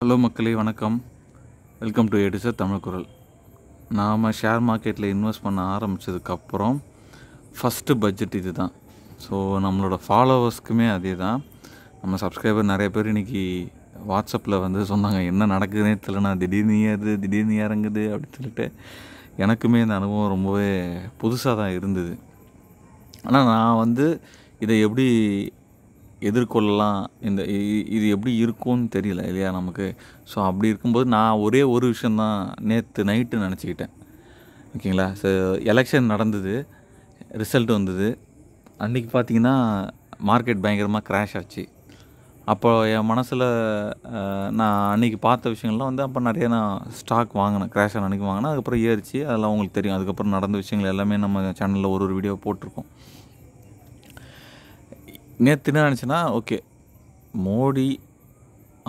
Hello மக்களே, வணக்கம். Welcome to ஏடிசர் Tamil குரல். நாம் ஷேர் மார்க்கெட்டில் இன்வெஸ்ட் பண்ண ஆரம்பித்ததுக்கப்புறம் ஃபஸ்ட்டு பட்ஜெட் இது தான். ஸோ நம்மளோட ஃபாலோவர்ஸ்க்குமே அதே தான். நம்ம சப்ஸ்கிரைபர் நிறைய பேர் இன்றைக்கி வாட்ஸ்அப்பில் வந்து சொன்னாங்க, என்ன நடக்குதுன்னே தெரியலண்ணா, திடீர்னு ஏறுது திடீர்னு இறங்குது அப்படின்னு சொல்லிட்டு. எனக்குமே இந்த அனுபவம் ரொம்பவே புதுசாக தான் இருந்தது. ஆனால் நான் வந்து இதை எப்படி எதிர்கொள்ளலாம், இது எப்படி இருக்கும்னு தெரியல இல்லையா நமக்கு. ஸோ அப்படி இருக்கும்போது நான் ஒரே ஒரு விஷயந்தான் நேற்று நைட்டு நினச்சிக்கிட்டேன். ஓகேங்களா. ஸோ எலெக்ஷன் நடந்தது, ரிசல்ட் வந்தது. அன்றைக்கி பார்த்திங்கன்னா மார்க்கெட் பயங்கரமாக க்ராஷ் ஆச்சு. அப்போ என் மனசில் நான் அன்றைக்கி பார்த்த விஷயங்கள்லாம் வந்து அப்போ நிறைய நான் ஸ்டாக் வாங்கினேன். க்ராஷ் ஆன அன்றைக்கி வாங்கினேன். அதுக்கப்புறம் ஏறிச்சு, அதெல்லாம் உங்களுக்கு தெரியும். அதுக்கப்புறம் நடந்த விஷயங்கள் எல்லாமே நம்ம சேனலில் ஒரு வீடியோ போட்டிருக்கோம். நேற்று என்ன நினச்சேன்னா, ஓகே, மோடி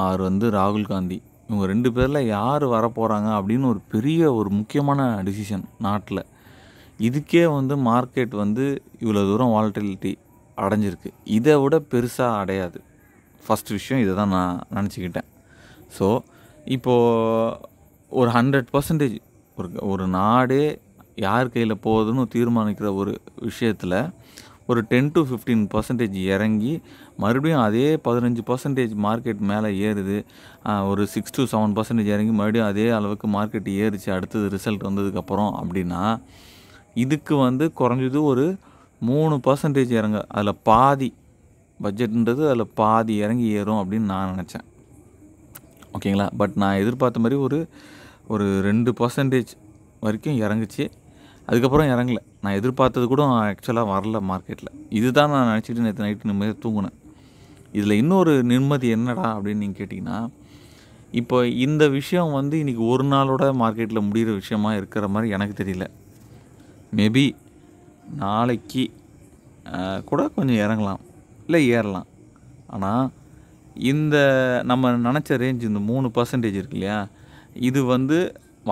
ஆர் வந்து ராகுல் காந்தி, இவங்க 2 பேரில் யார் வரப்போகிறாங்க அப்படின்னு ஒரு பெரிய ஒரு முக்கியமான டிசிஷன் நாட்டில். இதுக்கே வந்து மார்க்கெட் வந்து இவ்வளோ தூரம் வாலட்டிலிட்டி அடைஞ்சிருக்கு. இதை விட பெருசாக அடையாது. ஃபஸ்ட் விஷயம் இதை தான் நான் நினச்சிக்கிட்டேன். ஸோ இப்போது ஒரு 100% ஒரு நாடே யார் கையில் போகுதுன்னு தீர்மானிக்கிற ஒரு விஷயத்தில் ஒரு 10 to 15% இறங்கி மறுபடியும் அதே 15% மார்க்கெட் மேலே ஏறுது. ஒரு 6 to 7% இறங்கி மறுபடியும் அதே அளவுக்கு மார்க்கெட் ஏறிச்சு அடுத்தது ரிசல்ட் வந்ததுக்கப்புறம் அப்படின்னா, இதுக்கு வந்து குறைஞ்சது ஒரு 3% இறங்க, அதில் பாதி பட்ஜெட்ன்றது அதில் பாதி இறங்கி ஏறும் அப்படின்னு நான் நினச்சேன். ஓகேங்களா. பட் நான் எதிர்பார்த்த மாதிரி ஒரு 2% வரைக்கும் இறங்குச்சு. அதுக்கப்புறம் இறங்கல. நான் எதிர்பார்த்தது கூட ஆக்சுவலாக வரல மார்க்கெட்டில். இதுதான் நான் நினச்சிட்டு நேற்று நைட்டு நிம்மதியாக தூங்கினேன். இதில் இன்னொரு நிம்மதி என்னடா அப்படின்னு நீங்கள் கேட்டிங்கன்னா, இப்போ இந்த விஷயம் வந்து இன்றைக்கி ஒரு நாளோட மார்க்கெட்டில் முடிகிற விஷயமா இருக்கிற மாதிரி எனக்கு தெரியல. மேபி நாளைக்கு கூட கொஞ்சம் இறங்கலாம், இல்லை ஏறலாம். ஆனால் இந்த நம்ம நினச்ச ரேஞ்ச் இந்த 3% இருக்கு இல்லையா, இது வந்து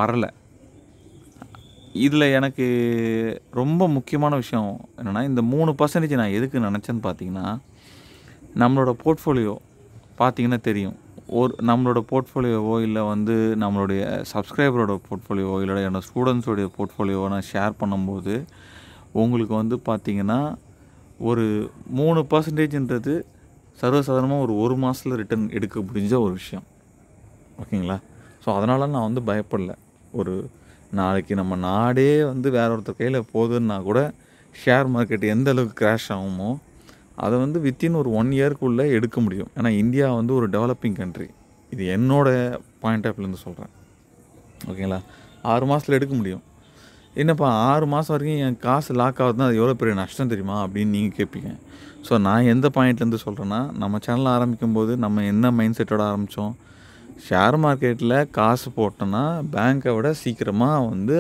வரலை. இதில் எனக்கு ரொம்ப முக்கியமான விஷயம் என்னென்னா, இந்த 3% நான் எதுக்கு நினச்சேன்னு பார்த்தீங்கன்னா, நம்மளோட போர்ட்ஃபோலியோ பார்த்திங்கன்னா தெரியும். நம்மளோட போர்ட்ஃபோலியோவோ இல்லை வந்து நம்மளுடைய சப்ஸ்கிரைபரோட போர்ட்ஃபோலியோவோ இல்லை என்னோடய ஸ்டூடெண்ட்ஸோடைய போர்ட்ஃபோலியோவோ நான் ஷேர் பண்ணும்போது உங்களுக்கு வந்து பார்த்திங்கன்னா ஒரு 3%ன்றது சர்வசாதாரணமாக ஒரு மாதத்தில் ரிட்டர்ன் எடுக்க முடிஞ்ச ஒரு விஷயம். ஓகேங்களா. ஸோ அதனால் நான் வந்து பயப்படல. ஒரு நாளைக்கு நம்ம நாடே வந்து வேற ஒருத்தர் கையில் போகுதுன்னா கூட ஷேர் மார்க்கெட் எந்த அளவுக்கு கிராஷ் ஆகுமோ அதை வந்து வித்தின் ஒரு 1 இயர்க்குள்ளே எடுக்க முடியும். ஏன்னா இந்தியா வந்து ஒரு டெவலப்பிங் கண்ட்ரி. இது என்னோடய பாயிண்ட் ஆஃப் வியூலேருந்து சொல்கிறேன். ஓகேங்களா. 6 மாதத்தில் எடுக்க முடியும். என்னப்பா 6 மாதம் வரைக்கும் என் காசு லாக் ஆகுதுன்னா அது எவ்வளோ பெரிய நஷ்டம் தெரியுமா அப்படின்னு நீங்கள் கேட்பீங்க. ஸோ நான் எந்த பாயிண்ட்லேருந்து சொல்கிறேன்னா, நம்ம சேனல் ஆரம்பிக்கும் போது நம்ம என்ன மைண்ட் செட்டோட ஆரம்பித்தோம், ஷேர் மார்க்கெட்டில் காசு போட்டோன்னா பேங்க்கை விட சீக்கிரமாக வந்து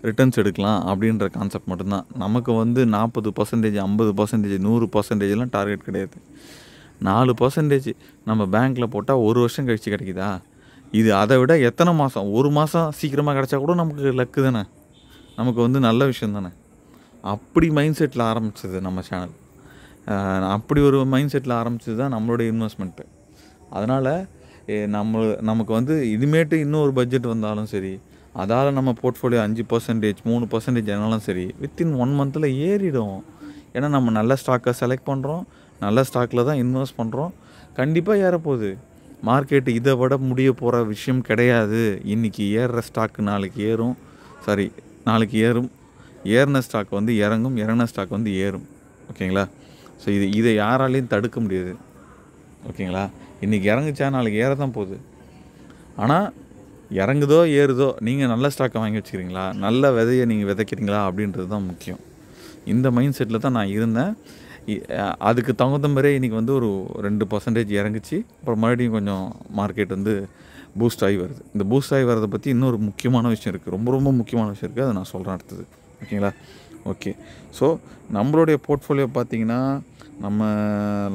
ரிட்டர்ன்ஸ் எடுக்கலாம் அப்படின்ற கான்செப்ட் மட்டும்தான். நமக்கு வந்து 40%, 50%, 100%லாம் டார்கெட் கிடையாது. 4% நம்ம பேங்க்கில் போட்டால் 1 வருஷம் கழித்து கிடைக்குதா, இது அதை விட எத்தனை மாதம், 1 மாதம் சீக்கிரமாக கிடச்சா கூட நமக்கு லக்கு தானே, நமக்கு வந்து நல்ல விஷயம் தானே. அப்படி மைண்ட் செட்டில் ஆரம்பித்தது நம்ம சேனல். அப்படி ஒரு மைண்ட் செட்டில் ஆரம்பித்தது தான் நம்மளுடைய இன்வெஸ்ட்மெண்ட்டு. அதனால் நமக்கு வந்து இனிமேட்டு இன்னும் ஒரு பட்ஜெட் வந்தாலும் சரி, அதால் நம்ம போர்ட்ஃபோலியோ 5%, 3% ஆனாலும் சரி, வித்தின் 1 மந்தில் ஏறிடும். ஏன்னா நம்ம நல்ல ஸ்டாக்கை செலக்ட் பண்ணுறோம், நல்ல ஸ்டாக்கில் தான் இன்வெஸ்ட் பண்ணுறோம். கண்டிப்பாக ஏறப்போகுது. மார்க்கெட்டு இதை விட முடிய போகிற விஷயம் கிடையாது. இன்றைக்கி ஏறுற ஸ்டாக்கு நாளைக்கு ஏறும், நாளைக்கு ஏறும். ஏறின ஸ்டாக் வந்து இறங்கும், இறங்கின ஸ்டாக் வந்து ஏறும். ஓகேங்களா. ஸோ இதை யாராலையும் தடுக்க முடியாது. ஓகேங்களா. இன்றைக்கி இறங்குச்சா நாளைக்கு ஏற தான் போகுது. ஆனால் இறங்குதோ ஏறுதோ நீங்கள் நல்ல ஸ்டாக்கை வாங்கி வச்சுக்கிறீங்களா, நல்ல விதையை நீங்கள் விதைக்கிறீங்களா அப்படின்றது தான் முக்கியம். இந்த மைண்ட் செட்டில் தான் நான் இருந்தேன். அதுக்கு தகுந்த மாதிரியே இன்றைக்கி வந்து ஒரு 2% இறங்குச்சு. அப்புறம் மறுபடியும் கொஞ்சம் மார்க்கெட் வந்து பூஸ்ட் ஆகி வருது. இந்த பூஸ்ட் ஆகி வரதை பற்றி இன்னொரு முக்கியமான விஷயம் இருக்குது, ரொம்ப ரொம்ப முக்கியமான விஷயம் இருக்குது. அதை நான் சொல்கிறேன் அடுத்தது. ஓகேங்களா. ஓகே. ஸோ நம்மளுடைய போர்ட்ஃபோலியோ பார்த்திங்கன்னா, நம்ம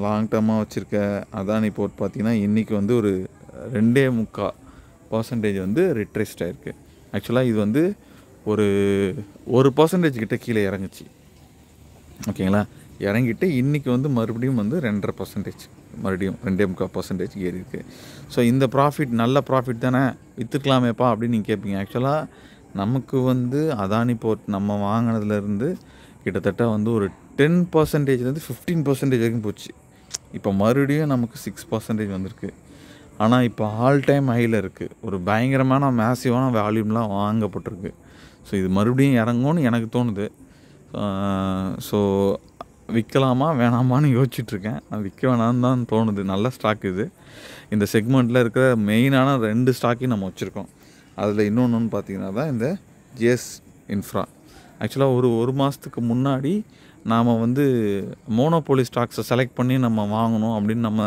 லாங் டேர்மாக வச்சுருக்க அதானி போர்ட் பார்த்திங்கன்னா இன்றைக்கி வந்து ஒரு 2.25% வந்து ரிட்ரேஸ்ட் ஆகிருக்கு. ஆக்சுவலாக இது வந்து ஒரு 1% கிட்ட கீழே இறங்குச்சு. ஓகேங்களா. இறங்கிட்டு இன்றைக்கி வந்து மறுபடியும் வந்து 2.5%. மறுபடியும் 2.25% ஏறி இருக்குது. ஸோ இந்த ப்ராஃபிட் நல்ல ப்ராஃபிட் தானே, விற்றுக்கலாமேப்பா அப்படின்னு நீங்கள் கேட்பீங்க. ஆக்சுவலாக நமக்கு வந்து அதானி போர்ட் நம்ம வாங்கினதுலேருந்து கிட்டத்தட்ட வந்து ஒரு 10%லேருந்து 15% வரைக்கும் போச்சு. இப்போ மறுபடியும் நமக்கு 6% வந்திருக்கு. ஆனால் இப்போ ஆல் டைம் ஹையில் இருக்குது. ஒரு பயங்கரமான மேசிவான வால்யூம்லாம் வாங்கப்பட்டிருக்கு. ஸோ இது மறுபடியும் இறங்கும்னு எனக்கு தோணுது. ஸோ விற்கலாமா வேணாமான்னு யோசிச்சுட்ருக்கேன். நான் விற்க வேணான்னு தான் தோணுது. நல்ல ஸ்டாக் இது. இந்த செக்மெண்ட்டில் இருக்கிற மெயினான 2 ஸ்டாக்கையும் நம்ம வச்சுருக்கோம். அதில் இன்னொன்று பார்த்தீங்கன்னா தான் இந்த ஜிஎஸ் இன்ஃப்ரா. ஆக்சுவலாக ஒரு மாதத்துக்கு முன்னாடி நாம் வந்து மோனோபோலி ஸ்டாக்ஸை செலக்ட் பண்ணி நம்ம வாங்கணும் அப்படின்னு நம்ம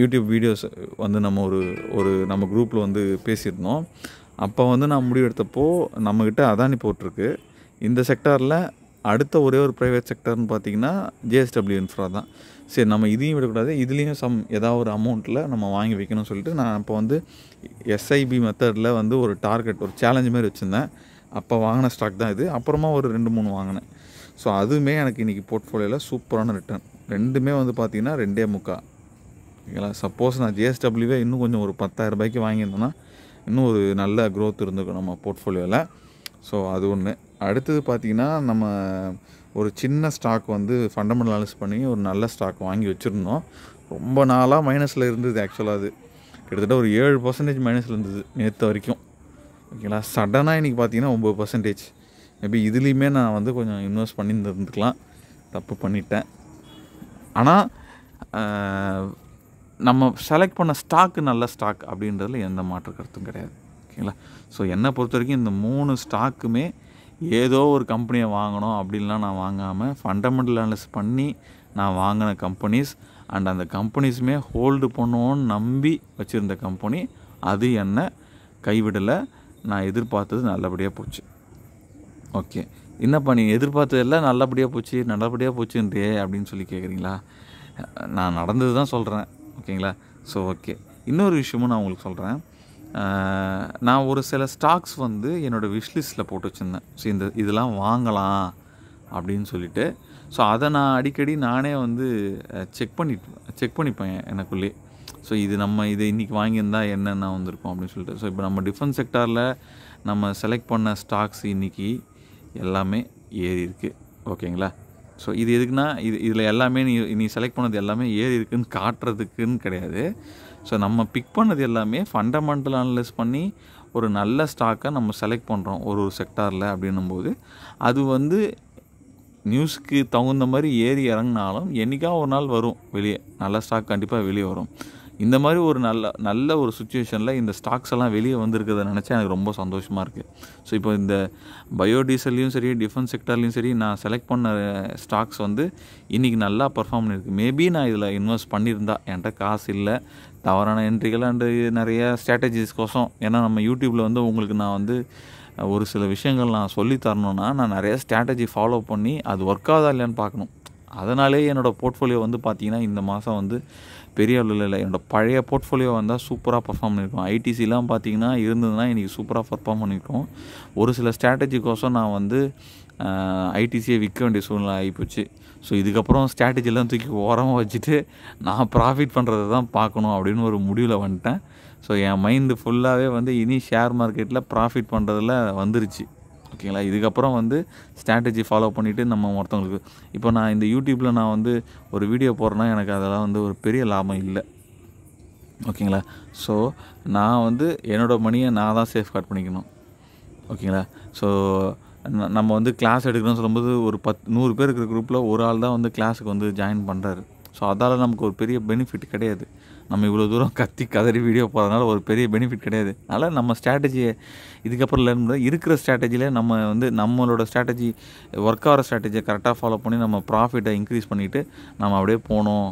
யூடியூப் வீடியோஸ் வந்து நம்ம நம்ம குரூப்பில் வந்து பேசியிருந்தோம். அப்போ வந்து நான் முடிவு எடுத்தப்போ நம்மக்கிட்ட அதானி போட்டிருக்கு. இந்த செக்டாரில் அடுத்த ஒரே ஒரு ப்ரைவேட் செக்டர்னு பார்த்திங்கன்னா ஜேஎஸ்டபிள்யூ இன்ஃப்ரா தான். சரி, நம்ம இதையும் விடக்கூடாது, இதுலேயும் ஏதாவது ஒரு அமௌண்ட்டில் நம்ம வாங்கி வைக்கணும்னு சொல்லிட்டு நான் இப்போ வந்து எஸ்ஐபி மெத்தடில் வந்து ஒரு டார்கெட், ஒரு சேலஞ்ச் மாதிரி வச்சுருந்தேன். அப்போ வாங்கின ஸ்டாக் தான் இது. அப்புறமா ஒரு 2-3 வாங்கினேன். ஸோ அதுவுமே எனக்கு இன்றைக்கி போர்ட்ஃபோலியோவில் சூப்பரான ரிட்டர்ன். ரெண்டுமே வந்து பார்த்திங்கன்னா 2.25. ஓகேங்களா. சப்போஸ் நான் ஜேஎஸ்டபிள்யூவே இன்னும் கொஞ்சம் ஒரு 10,000 ரூபாய்க்கு வாங்கியிருந்தேன்னா இன்னும் ஒரு நல்ல க்ரோத் இருந்திருக்கும் நம்ம போர்ட்ஃபோலியோவில். ஸோ அது ஒன்று. அடுத்தது பார்த்திங்கன்னா நம்ம ஒரு சின்ன ஸ்டாக் வந்து ஃபண்டமெண்டல் அனாலிசிஸ் பண்ணி ஒரு நல்ல ஸ்டாக் வாங்கி வச்சுருந்தோம். ரொம்ப நாளாக மைனஸில் இருந்தது. ஆக்சுவலாக அது கிட்டத்தட்ட ஒரு 7% மைனஸில் இருந்தது நேற்று வரைக்கும். ஓகேங்களா. சடனாக இன்றைக்கி பார்த்திங்கன்னா 9%. மேபி இதுலேயுமே நான் வந்து கொஞ்சம் இன்வெஸ்ட் பண்ணியிருந்துருந்துக்கலாம். தப்பு பண்ணிட்டேன். ஆனால் நம்ம செலக்ட் பண்ண ஸ்டாக்கு நல்ல ஸ்டாக் அப்படின்றதுல எந்த மாற்று கருத்தும் கிடையாது. ஓகேங்களா. ஸோ என்னை பொறுத்த வரைக்கும் இந்த 3 ஸ்டாக்குமே ஏதோ ஒரு கம்பெனியை வாங்கணும் அப்படின்லாம் நான் வாங்காமல் ஃபண்டமெண்டல் அனாலிசிஸ் பண்ணி நான் வாங்கின கம்பெனிஸ் அண்ட் அந்த கம்பெனிஸுமே ஹோல்டு பண்ணுவோன்னு நம்பி வச்சுருந்த கம்பெனி. அது என்னை கைவிடலை. நான் எதிர்பார்த்தது நல்லபடியாக போச்சு. ஓகே, என்னப்பா நீ எதிர்பார்த்ததெல்லாம் நல்லபடியாக போச்சுன்றே அப்படின்னு சொல்லி கேட்குறீங்களா? நான் நடந்தது தான் சொல்கிறேன். ஓகேங்களா. ஸோ ஓகே, இன்னொரு விஷயமும் நான் உங்களுக்கு சொல்கிறேன். நான் ஒரு சில ஸ்டாக்ஸ் வந்து என்னோடய விஷ்லிஸ்ட்டில் போட்டு வச்சுருந்தேன். ஸோ இதெல்லாம் வாங்கலாம் அப்படின்னு சொல்லிட்டு. ஸோ அதை நான் அடிக்கடி நானே வந்து செக் பண்ணிப்பேன் எனக்குள்ளே. ஸோ இது இன்றைக்கி வாங்கியிருந்தா என்னென்ன வந்திருக்கும் அப்படின்னு சொல்லிட்டு. ஸோ இப்போ நம்ம டிஃபென்ஸ் செக்டாரில் நம்ம செலக்ட் பண்ண ஸ்டாக்ஸ் இன்றைக்கி எல்லாமே ஏறி இருக்குது. ஓகேங்களா. ஸோ இது எதுக்குன்னா இதில் எல்லாமே நீ செலக்ட் பண்ணது எல்லாமே ஏறி இருக்குன்னு காட்டுறதுக்குன்னு கிடையாது. ஸோ நம்ம பிக் பண்ணது எல்லாமே ஃபண்டமெண்டல் அனலைஸ் பண்ணி ஒரு நல்ல ஸ்டாக்கை நம்ம செலக்ட் பண்ணுறோம் ஒரு செக்டாரில் அப்படின்னும்போது அது வந்து நியூஸுக்கு தகுந்த மாதிரி ஏறி இறங்கினாலும் என்றைக்கா ஒரு நாள் வரும் வெளியே. நல்ல ஸ்டாக் கண்டிப்பாக வெளியே வரும். இந்த மாதிரி ஒரு நல்ல ஒரு சுச்சுவேஷனில் இந்த ஸ்டாக்ஸ் எல்லாம் வெளியே வந்திருக்கிறத நினச்சா எனக்கு ரொம்ப சந்தோஷமாக இருக்குது. ஸோ இப்போ இந்த பயோடீசல்லையும் சரி, டிஃபென்ஸ் செக்டர்லேயும் சரி, நான் செலக்ட் பண்ண ஸ்டாக்ஸ் வந்து இன்றைக்கி நல்லா பர்ஃபார்ம் பண்ணியிருக்கு. மேபி நான் இதில் இன்வெஸ்ட் பண்ணியிருந்தா, என்கிட்ட காசு இல்லை, தவறான என்ட்ரிகள் அண்டு நிறைய ஸ்ட்ராட்டஜிஸ்கோசம். ஏன்னா நம்ம யூடியூப்பில் வந்து உங்களுக்கு நான் வந்து ஒரு சில விஷயங்கள் நான் சொல்லி தரணுன்னா நான் நிறைய ஸ்ட்ராட்டஜி ஃபாலோ பண்ணி அது ஒர்க் ஆகுதா இல்லையான்னு பார்க்கணும். அதனாலே என்னோடய போர்ட்ஃபோலியோ வந்து பார்த்திங்கன்னா இந்த மாதம் வந்து பெரிய அளவில் இல்லை. என்னோடய பழைய போர்ட்ஃபோலியோ வந்தால் சூப்பராக பர்ஃபார்ம் பண்ணியிருக்கோம். ஐடிசிலாம் பார்த்திங்கன்னா இருந்ததுன்னா இன்றைக்கி சூப்பராக பர்ஃபார்ம் பண்ணியிருக்கோம். ஒரு சில ஸ்ட்ராட்டஜிக்கோசம் நான் வந்து ஐடிசியை விற்க வேண்டிய சூழ்நிலை ஆகிப்போச்சு. ஸோ இதுக்கப்புறம் ஸ்ட்ராட்டஜிலாம் தூக்கி ஓரமாக வச்சுட்டு நான் ப்ராஃபிட் பண்ணுறதை தான் பார்க்கணும் அப்படின்னு ஒரு முடிவில் வந்துட்டேன். ஸோ என் மைண்டு ஃபுல்லாகவே வந்து இனி ஷேர் மார்க்கெட்டில் ப்ராஃபிட் பண்ணுறதுல வந்துருச்சு. ஓகேங்களா. இதுக்கப்புறம் வந்து ஸ்ட்ராட்டஜி ஃபாலோ பண்ணிவிட்டு நம்ம ஒருத்தவங்களுக்கு இப்போ நான் இந்த யூடியூப்பில் நான் வந்து ஒரு வீடியோ போடுறேன்னா எனக்கு அதெல்லாம் வந்து ஒரு பெரிய லாபம் இல்லை. ஓகேங்களா. ஸோ நான் வந்து என்னோடய மணியை நான் தான் சேஃப்கார்ட் பண்ணிக்கணும். ஓகேங்களா. ஸோ நம்ம வந்து கிளாஸ் எடுக்கணும்னு சொல்லும்போது ஒரு 100 பேர் இருக்கிற குரூப்பில் ஒரு ஆள் தான் வந்து கிளாஸுக்கு வந்து ஜாயின் பண்ணுறாரு. ஸோ அதால் நமக்கு ஒரு பெரிய பெனிஃபிட் கிடையாது. நம்ம இவ்வளோ தூரம் கதறி வீடியோ போகிறதுனால ஒரு பெரிய பெனிஃபிட் கிடையாது. அதனால் நம்ம ஸ்ட்ராட்டஜியை இதுக்கப்புறம் லேர்ன் பண்ண இருக்கிற ஸ்ட்ராட்டஜியில் நம்ம வந்து நம்மளோட ஸ்ட்ராட்டஜி ஒர்க் ஆகிற ஸ்ட்ராட்டஜியை கரெக்டாக ஃபாலோ பண்ணி நம்ம ப்ராஃபிட்டை இன்க்ரீஸ் பண்ணிவிட்டு நம்ம அப்படியே போகணும்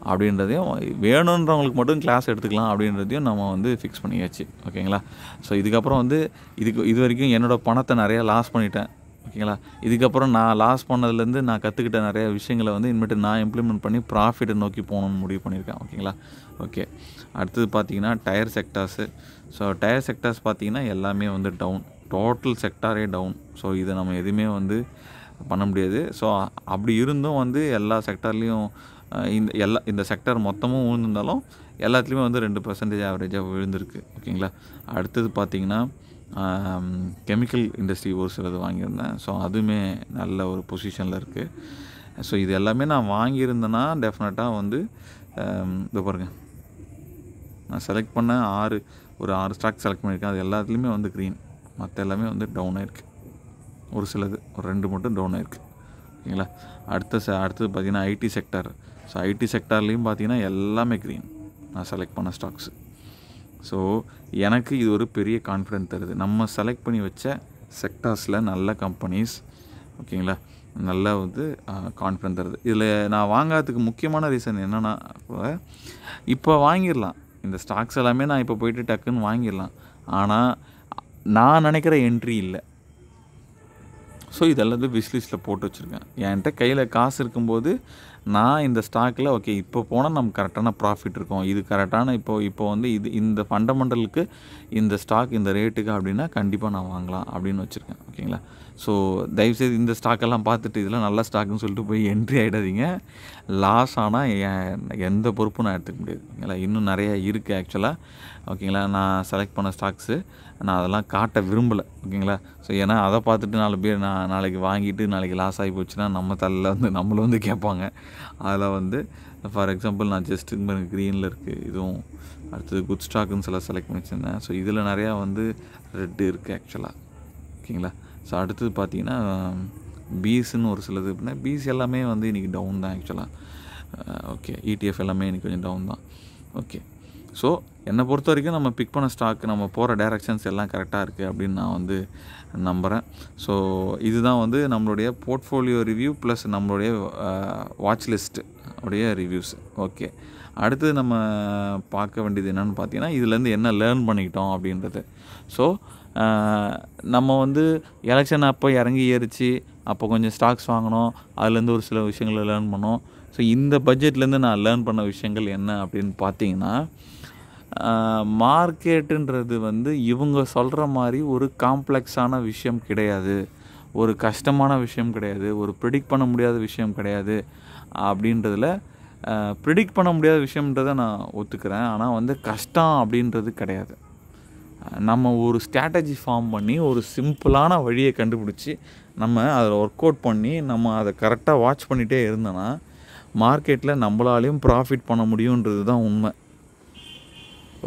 அப்படின்றதையும், வேணுன்றவங்களுக்கு மட்டும் கிளாஸ் எடுத்துக்கலாம் அப்படின்றதையும் நம்ம வந்து ஃபிக்ஸ் பண்ணியாச்சு. ஓகேங்களா. ஸோ இதுக்கப்புறம் வந்து இது வரைக்கும் என்னோடய பணத்தை நிறையா லாஸ் பண்ணிட்டேன். ஓகேங்களா. இதுக்கப்புறம் நான் லாஸ் பண்ணதுலேருந்து நான் கற்றுக்கிட்ட நிறைய விஷயங்களை வந்து இனிமேட்டு நான் இம்ப்ளிமெண்ட் பண்ணி ப்ராஃபிட்டை நோக்கி போகணுன்னு முடிவு பண்ணியிருக்கேன். ஓகேங்களா. ஓகே, அடுத்தது பார்த்திங்கன்னா tier sectors. So tier sectors பார்த்திங்கன்னா எல்லாமே வந்து டவுன், டோட்டல் செக்டாரே டவுன். ஸோ இதை நம்ம எதுவுமே வந்து பண்ண முடியாது. ஸோ அப்படி இருந்தும் வந்து எல்லா செக்டார்லேயும் இந்த செக்டார் மொத்தமும் விழுந்திருந்தாலும் எல்லாத்துலேயுமே வந்து 2% ஆவரேஜாக விழுந்திருக்கு. ஓகேங்களா. அடுத்தது பார்த்திங்கன்னா கெமிக்கல் இண்டஸ்ட்ரி ஒரு சிலது வாங்கியிருந்தேன். ஸோ அதுவுமே நல்ல ஒரு பொசிஷனில் இருக்குது. ஸோ இது எல்லாமே நான் வாங்கியிருந்தேன்னா டெஃபினட்டாக வந்து இது பாருங்கள், நான் செலக்ட் பண்ண ஒரு 6 ஸ்டாக் செலக்ட் பண்ணியிருக்கேன். அது எல்லாத்துலேயுமே வந்து க்ரீன், மற்ற எல்லாமே வந்து டவுன் ஆகிருக்கு. ஒரு சிலது ஒரு 2 மட்டும் டவுன் ஆகிருக்கு. ஓகேங்களா. அடுத்தது பார்த்திங்கன்னா ஐடி செக்டார். ஸோ ஐடி செக்டார்லேயும் பார்த்திங்கன்னா எல்லாமே க்ரீன் நான் செலக்ட் பண்ண ஸ்டாக்ஸு. ஸோ எனக்கு இது ஒரு பெரிய கான்ஃபிடென்ட் தருது. நம்ம செலக்ட் பண்ணி வச்ச செக்டார்ஸில் நல்ல கம்பெனிஸ். ஓகேங்களா. நல்லா வந்து கான்ஃபிடென்ட் தருது. இதில் நான் வாங்காததுக்கு முக்கியமான ரீசன் என்னென்னா, இப்போ வாங்கிடலாம் இந்த ஸ்டாக்ஸ் எல்லாமே, நான் இப்போ போய்ட்டு டக்குன்னு வாங்கிடலாம். ஆனால் நான் நினைக்கிற என்ட்ரி இல்லை. ஸோ இதெல்லாம் விஷ்லிஸ்ட்டில் போட்டு வச்சுருக்கேன். என்கிட்ட கையில் காசு இருக்கும்போது நான் இந்த ஸ்டாக்கில் ஓகே இப்போ போனால் நமக்கு கரெக்டான ப்ராஃபிட் இருக்கும், இது கரெக்டான இப்போ வந்து இந்த ஃபண்டமெண்டலுக்கு இந்த ஸ்டாக் இந்த ரேட்டுக்கு அப்படின்னா கண்டிப்பாக நான் வாங்கலாம் அப்படின்னு வச்சுருக்கேன். ஓகேங்களா. ஸோ தயவுசெய்து இந்த ஸ்டாக்கெல்லாம் பார்த்துட்டு இதெல்லாம் நல்ல ஸ்டாக்குன்னு சொல்லிட்டு போய் என்ட்ரி ஆகிடாதீங்க. லாஸ் ஆனால் எந்த பொறுப்பும் நான் எடுத்துக்க முடியாது. ஓகேங்களா. இன்னும் நிறையா இருக்குது ஆக்சுவலாக. ஓகேங்களா. நான் செலக்ட் பண்ண ஸ்டாக்ஸு நான் அதெல்லாம் காட்ட விரும்பலை. ஓகேங்களா. ஸோ ஏன்னா அதை பார்த்துட்டு 4 பேர் நான் நாளைக்கு வாங்கிட்டு நாளைக்கு லாஸ் ஆகி போச்சுன்னா நம்ம தலையில் வந்து நம்மளை வந்து கேட்பாங்க. அதில் வந்து ஃபார் எக்ஸாம்பிள் நான் ஜஸ்ட் க்ரீனில் இருக்குது இதுவும். அடுத்தது குட் ஸ்டாக்குன்னு சில செலக்ட் பண்ணி வச்சுருந்தேன். ஸோ இதில் நிறையா வந்து ரெட்டு இருக்குது ஆக்சுவலாக. ஓகேங்களா. ஸோ அடுத்தது பார்த்திங்கன்னா பீஸ்ன்னு ஒரு சிலது அப்படின்னா பீஸ் எல்லாமே வந்து இன்றைக்கி டவுன் தான் ஆக்சுவலாக. ஓகே. ETF எல்லாமே இன்றைக்கி கொஞ்சம் டவுன் தான். ஓகே. ஸோ என்னை பொறுத்த வரைக்கும் நம்ம பிக் பண்ண ஸ்டாக் நம்ம போகிற டைரக்ஷன்ஸ் எல்லாம் கரெக்டாக இருக்குது அப்படின்னு நான் வந்து நம்புகிறேன். ஸோ இதுதான் வந்து நம்மளுடைய போர்ட்ஃபோலியோ ரிவ்யூ ப்ளஸ் நம்மளுடைய வாட்ச் லிஸ்ட்டு உடைய ரிவ்யூஸ். ஓகே. அடுத்தது நம்ம பார்க்க வேண்டியது என்னென்னு பார்த்தீங்கன்னா இதுலேருந்து என்ன லேர்ன் பண்ணிக்கிட்டோம் அப்படின்றது. ஸோ நம்ம வந்து எலெக்ஷன் அப்போ இறங்கி ஏறிச்சு, அப்போ கொஞ்சம் ஸ்டாக்ஸ் வாங்கினோம், அதுலேருந்து ஒரு சில விஷயங்களை லேர்ன் பண்ணோம். ஸோ இந்த பட்ஜெட்லேருந்து நான் லேர்ன் பண்ண விஷயங்கள் என்ன அப்படின்னு பார்த்தீங்கன்னா, மார்க்கெட்டுன்றது வந்து இவங்க சொல்கிற மாதிரி ஒரு காம்ப்ளெக்ஸான விஷயம் கிடையாது, ஒரு கஷ்டமான விஷயம் கிடையாது, ஒரு ப்ரிடிக்ட் பண்ண முடியாத விஷயம் கிடையாது. அப்படின்றதில் ப்ரிடிக்ட் பண்ண முடியாத விஷயம்ன்றதை நான் ஒத்துக்கிறேன். ஆனால் வந்து கஷ்டம் அப்படின்றது கிடையாது. நம்ம ஒரு ஸ்ட்ராட்டஜி ஃபார்ம் பண்ணி ஒரு சிம்பிளான வழியை கண்டுபிடிச்சி நம்ம அதில் ஒர்க் அவுட் பண்ணி நம்ம அதை கரெக்டாக வாட்ச் பண்ணிகிட்டே இருந்தோன்னா மார்க்கெட்டில் நம்மளாலையும் ப்ராஃபிட் பண்ண முடியுன்றது தான் உண்மை.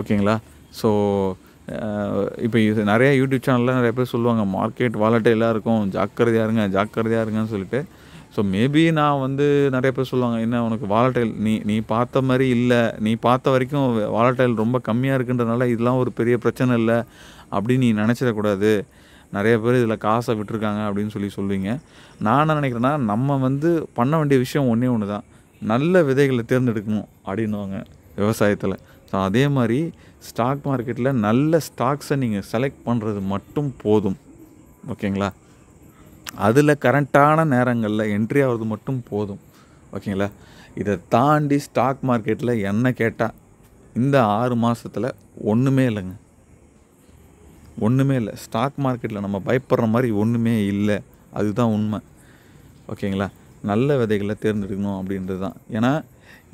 ஓகேங்களா. ஸோ இப்போ இது நிறையா யூடியூப் சேனலில் நிறைய பேர் சொல்லுவாங்க மார்க்கெட் வாலட்டைலாக இருக்கும், ஜாக்கிரதையாக இருங்கன்னு சொல்லிட்டு. ஸோ மேபி நான் வந்து நிறைய பேர் சொல்லுவாங்க என்ன உனக்கு வாலட்டைல் நீ பார்த்த மாதிரி இல்லை, நீ பார்த்த வரைக்கும் வாலட்டைல் ரொம்ப கம்மியாக இருக்குன்றதுனால இதெல்லாம் ஒரு பெரிய பிரச்சனை இல்லை அப்படின்னு நீ நினச்சிடக்கூடாது, நிறைய பேர் இதில் காசை விட்டுருக்காங்க அப்படின்னு சொல்லுவீங்க. நான் என்ன நினைக்கிறேன்னா நம்ம வந்து பண்ண வேண்டிய விஷயம் ஒன்று தான், நல்ல விதைகளை தேர்ந்தெடுக்கணும் அப்படின்னுவாங்க விவசாயத்தில். ஸோ அதே மாதிரி ஸ்டாக் மார்க்கெட்டில் நல்ல ஸ்டாக்ஸை நீங்கள் செலக்ட் பண்ணுறது மட்டும் போதும். ஓகேங்களா. அதில் கரெக்டான நேரங்களில் என்ட்ரி ஆகிறது மட்டும் போதும். ஓகேங்களா. இதை தாண்டி ஸ்டாக் மார்க்கெட்டில் என்ன கேட்டால் இந்த 6 மாதத்தில் ஒன்றுமே இல்லைங்க, ஒன்றுமே இல்லை. ஸ்டாக் மார்க்கெட்டில் நம்ம பயப்படுற மாதிரி ஒன்றுமே இல்லை, அதுதான் உண்மை. ஓகேங்களா. நல்ல விதைகளை தேர்ந்தெடுக்கணும் அப்படின்றது தான். ஏன்னா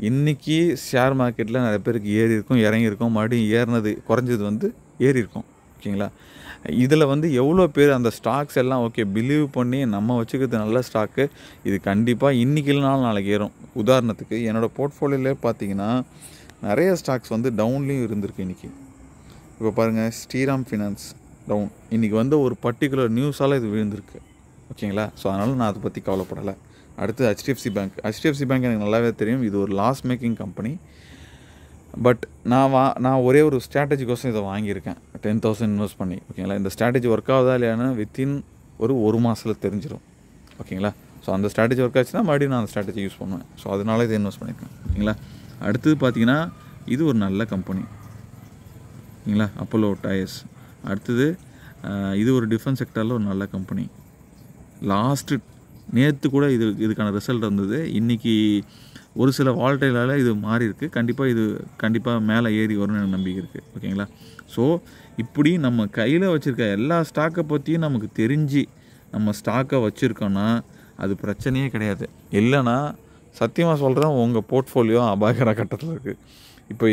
இன்றைக்கி ஷேர் மார்க்கெட்டில் நிறைய பேருக்கு ஏறி இருக்கும், இறங்கியிருக்கும், மறுபடியும் ஏறினது குறைஞ்சது வந்து ஏறி இருக்கும். ஓகேங்களா. இதில் வந்து எவ்வளோ பேர் அந்த ஸ்டாக்ஸ் எல்லாம் ஓகே பிலீவ் பண்ணி நம்ம வச்சுக்கிறது நல்ல ஸ்டாக்கு, இது கண்டிப்பாக இன்றைக்கி இல்லைனாலும் நாளைக்கு ஏறும். உதாரணத்துக்கு என்னோடய போர்ட்ஃபோலியோலே பார்த்தீங்கன்னா நிறைய ஸ்டாக்ஸ் வந்து டவுன்லேயும் இருந்திருக்கு இன்றைக்கி. இப்போ பாருங்கள் ஸ்ரீராம் ஃபினான்ஸ் டவுன், இன்றைக்கி வந்து ஒரு பர்டிகுலர் நியூஸால் இது விழுந்திருக்கு. ஓகேங்களா. ஸோ அதனால் நான் அதை பற்றி கவலைப்படலை. அடுத்து HDFC பேங்க் எனக்கு நல்லாவே தெரியும், இது ஒரு லாஸ் மேக்கிங் கம்பெனி. பட் நான் ஒரே ஒரு ஸ்ட்ராட்டஜிக்கோசம் இதை வாங்கியிருக்கேன் 10,000 இன்வெஸ்ட் பண்ணி. ஓகேங்களா. இந்த ஸ்ட்ராட்டஜி ஒர்க் ஆகுதா இல்லையான்னு வித்தின் ஒரு மாதத்தில் தெரிஞ்சிடும். ஓகேங்களா. ஸோ அந்த ஸ்ட்ராட்டஜி ஒர்க் ஆச்சுன்னா மறுபடியும் நான் அந்த ஸ்ட்ராட்டஜி யூஸ் பண்ணுவேன். ஸோ அதனால இதை இன்வெஸ்ட் பண்ணியிருக்கேன். ஓகேங்களா. அடுத்தது பார்த்தீங்கன்னா இது ஒரு நல்ல கம்பெனி. ஓகேங்களா. Apollo tyres. அடுத்தது இது ஒரு டிஃபென்ஸ் செக்டரில் ஒரு நல்ல கம்பெனி. நேற்று கூட இதுக்கான ரிசல்ட் வந்தது. இன்றைக்கி ஒரு சில வால்டைலால் இது மாறி இருக்குது. கண்டிப்பாக மேலே ஏறி வரும்னு எனக்கு நம்பிக்கை இருக்குது. ஓகேங்களா. ஸோ இப்படி நம்ம கையில் வச்சுருக்க எல்லா ஸ்டாக்கை பற்றியும் நமக்கு தெரிஞ்சு நம்ம ஸ்டாக்கை வச்சுருக்கோன்னா அது பிரச்சனையே கிடையாது. இல்லைன்னா சத்தியமாக சொல்கிறேன், உங்கள் போர்ட்ஃபோலியோ அபாயகர கட்டத்தில் இருக்குது. இப்போ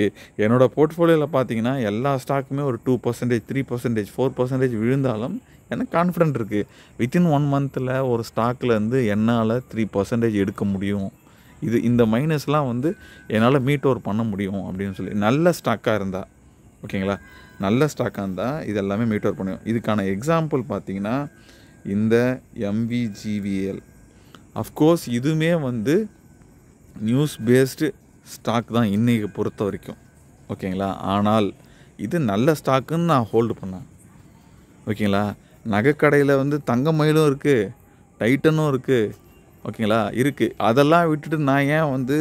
என்னோடய போர்ட்ஃபோலியோவில் பார்த்தீங்கன்னா எல்லா ஸ்டாக்குமே ஒரு 2%, 3%, 4% விழுந்தாலும் எனக்கு கான்ஃபிடென்ட் இருக்குது. வித்தின் 1 மந்தில் ஒரு ஸ்டாக்லேருந்து என்னால் 3% எடுக்க முடியும். இந்த மைனஸ்லாம் வந்து என்னால் மீட் ஓவர் பண்ண முடியும் அப்படின்னு சொல்லி, நல்ல ஸ்டாக்காக இருந்தால், ஓகேங்களா, நல்ல ஸ்டாக்காக இருந்தால் இது எல்லாமே மீட் ஓவர் பண்ணுவோம். இதுக்கான எக்ஸாம்பிள் பார்த்தீங்கன்னா இந்த MVGVL. அஃப்கோர்ஸ் இதுவுமே வந்து நியூஸ் பேஸ்டு ஸ்டாக் தான் இன்றைக்கி பொறுத்த வரைக்கும், ஓகேங்களா. ஆனால் இது நல்ல ஸ்டாக்குன்னு நான் ஹோல்டு பண்ணேன், ஓகேங்களா. நகைக்கடையில் வந்து தங்கமயிலும் இருக்குது, டைட்டனும் இருக்குது, ஓகேங்களா, இருக்குது. அதெல்லாம் விட்டுட்டு நான் ஏன் வந்து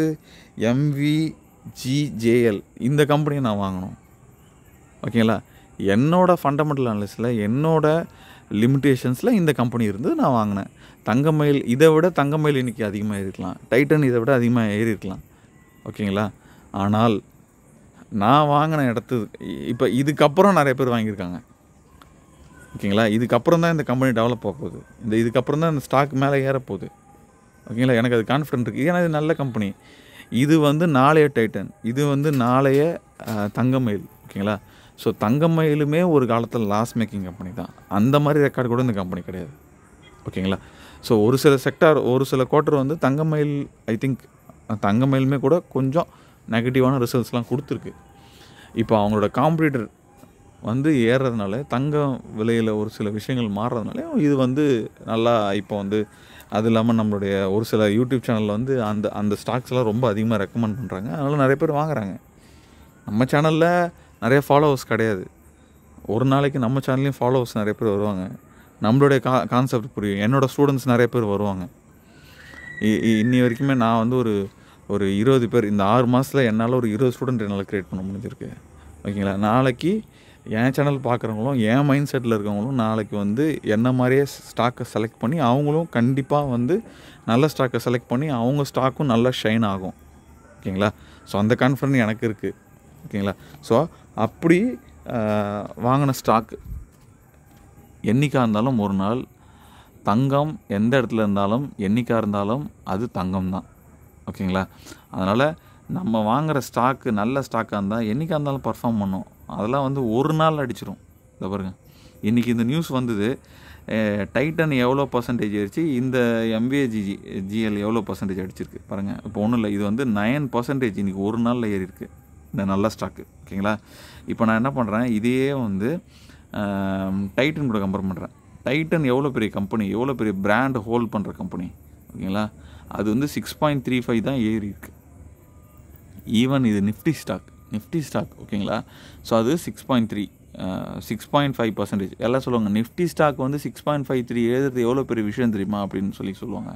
MVGJL இந்த கம்பெனியை நான் வாங்கணும், ஓகேங்களா. என்னோடய ஃபண்டமெண்டல் அனாலிசிஸில் என்னோடய லிமிட்டேஷன்ஸில் இந்த கம்பெனி இருந்து நான் வாங்கினேன். தங்கமயில் இதை விட தங்கமயில் இன்றைக்கி அதிகமாக ஏறிருக்கலாம், டைட்டன் இதை விட அதிகமாக ஏறிருக்கலாம், ஓகேங்களா. ஆனால் நான் வாங்கின இப்போ இதுக்கப்புறம் நிறைய பேர் வாங்கியிருக்காங்க, ஓகேங்களா. இதுக்கப்புறம் தான் இந்த கம்பெனி டெவலப் ஆக போகுது, இதுக்கப்புறம் தான் இந்த ஸ்டாக் மேலே ஏறப்போகுது, ஓகேங்களா. எனக்கு அது கான்ஃபிடென்ட் இருக்குது. ஏன்னா இது நல்ல கம்பெனி. இது வந்து நாளைய டைட்டன், இது வந்து நாளைய தங்கமயில், ஓகேங்களா. ஸோ தங்கமயிலுமே ஒரு காலத்தில் லாஸ் மேக்கிங் கம்பெனி தான். அந்த மாதிரி ரெக்கார்டு கூட இந்த கம்பெனி கிடையாது, ஓகேங்களா. ஸோ ஒரு சில செக்டார், ஒரு சில குவார்ட்டர் வந்து தங்கமயில், ஐ திங்க் தங்கமயிலுமே கூட கொஞ்சம் நெகட்டிவான ரிசல்ட்ஸ்லாம் கொடுத்துருக்கு. இப்போ அவங்களோட காம்படிட்டர் வந்து ஏறுறதுனால, தங்கம் விலையில் ஒரு சில விஷயங்கள் மாறுறதுனால இது வந்து நல்லா இப்போ வந்து, அது இல்லாமல் நம்மளுடைய ஒரு சில யூடியூப் சேனலில் வந்து அந்த ஸ்டாக்ஸ்லாம் ரொம்ப அதிகமாக ரெக்கமெண்ட் பண்ணுறாங்க. அதனால் நிறைய பேர் வாங்குகிறாங்க. நம்ம சேனலில் நிறைய ஃபாலோவர்ஸ் கிடையாது. ஒரு நாளைக்கு நம்ம சேனல்லையும் ஃபாலோவர்ஸ் நிறைய பேர் வருவாங்க. நம்மளுடைய கான்செப்ட் புரியும். என்னோடய ஸ்டூடெண்ட்ஸ் நிறைய பேர் வருவாங்க. இன்னி வரைக்குமே நான் வந்து ஒரு 20 பேர் இந்த 6 மாதத்தில் என்னால் ஒரு 20 ஸ்டூடெண்ட் என்னால் க்ரியேட் பண்ண முடிஞ்சிருக்கு, ஓகேங்களா. நாளைக்கு என் சேனல் பார்க்குறவங்களும் என் மைண்ட் செட்டில் இருக்கவங்களும் நாளைக்கு வந்து என்ன மாதிரியே ஸ்டாக்கை செலக்ட் பண்ணி அவங்களும் கண்டிப்பாக வந்து நல்ல ஸ்டாக்கை செலக்ட் பண்ணி அவங்க ஸ்டாக்கும் நல்லா ஷைன் ஆகும், ஓகேங்களா. ஸோ அந்த கான்ஃபிடன்ஸ் எனக்கு இருக்குது, ஓகேங்களா. ஸோ அப்படி வாங்கின ஸ்டாக்கு என்றைக்காக இருந்தாலும் ஒரு நாள் தங்கம் எந்த இடத்துல இருந்தாலும் என்றைக்காக இருந்தாலும் அது தங்கம் தான், ஓகேங்களா. அதனால் நம்ம வாங்குகிற ஸ்டாக்கு நல்ல ஸ்டாக்காக இருந்தால் என்றைக்காக இருந்தாலும் பர்ஃபார்ம் பண்ணும். அதெல்லாம் வந்து ஒரு நாள் அடிச்சிடும். இதை பாருங்கள், இன்றைக்கி இந்த நியூஸ் வந்தது, டைட்டன் எவ்வளோ பர்சன்டேஜ் ஆயிடுச்சு, இந்த MVGL எவ்வளோ பர்சன்டேஜ் அடிச்சிருக்கு பாருங்கள். இப்போ ஒன்றும் இல்லை, இது வந்து 9% இன்றைக்கி ஒரு நாளில் ஏறி இருக்குது இந்த நல்ல ஸ்டாக்கு, ஓகேங்களா. இப்போ நான் என்ன பண்ணுறேன், இதையே வந்து டைட்டன் கூட கம்பேர் பண்ணுறேன். டைட்டன் எவ்வளோ பெரிய கம்பெனி, எவ்வளோ பெரிய பிராண்ட் ஹோல்ட் பண்ணுற கம்பெனி, ஓகேங்களா. அது வந்து 6.35 தான் ஏறி இருக்குது. ஈவன் இது நிஃப்டி ஸ்டாக், ஓகேங்களா. ஸோ அது 6.3, 6.5% எல்லாம் சொல்லுவாங்க. நிஃப்டி ஸ்டாக் வந்து 6.53 எழுதுறது எவ்வளோ பெரிய விஷயம் தெரியுமா அப்படின்னு சொல்லுவாங்க.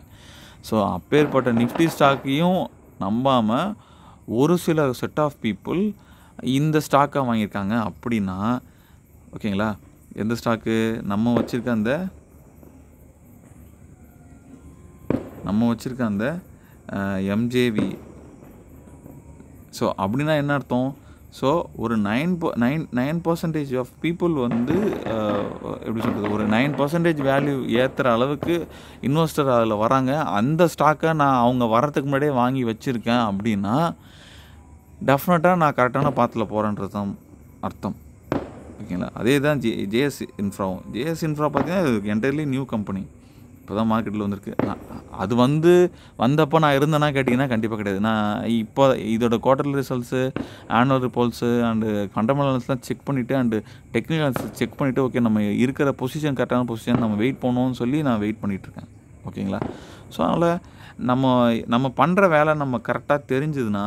ஸோ அப்பேற்பட்ட நிஃப்டி ஸ்டாக்கையும் நம்பாமல் ஒரு சில செட் ஆஃப் பீப்புள் இந்த ஸ்டாக்காக வாங்கியிருக்காங்க அப்படின்னா, ஓகேங்களா. எந்த ஸ்டாக்கு நம்ம வச்சுருக்க அந்த MJV. ஸோ அப்படின்னா என்ன அர்த்தம், ஸோ ஒரு 9% ஆஃப் பீப்புள் வந்து எப்படி சொல்கிறது, ஒரு 9% வேல்யூ ஏற்றுற அளவுக்கு இன்வெஸ்டர் அதில் வராங்க. அந்த ஸ்டாக்கை நான் அவங்க வரத்துக்கு முன்னாடியே வாங்கி வச்சுருக்கேன் அப்படின்னா டெஃபினட்டாக நான் கரெக்டான பாத்தில் போகிறேன்றது தான் அர்த்தம், ஓகேங்களா. அதே தான் JS இன்ஃப்ரா பார்த்தீங்கன்னா என்டையர்லி நியூ கம்பெனி, இப்போ தான் மார்க்கெட்டில் வந்திருக்கு. அது வந்தப்போ நான் இருந்தேன்னா கேட்டிங்கன்னா கண்டிப்பாக கிடையாது. நான் இப்போ இதோட quarterly results, annual reports and ஃபண்டமெண்டல்ஸ்லாம் செக் பண்ணிவிட்டு அண்டு டெக்னிக்கல்ஸ் செக் பண்ணிவிட்டு, ஓகே நம்ம இருக்கிற பொசிஷன் கரெக்டான பொசிஷன் நம்ம வெயிட் பண்ணணும்னு சொல்லி நான் வெயிட் பண்ணிகிட்ருக்கேன், ஓகேங்களா. ஸோ அதனால் நம்ம பண்ணுற வேலை நம்ம கரெக்டாக தெரிஞ்சுதுன்னா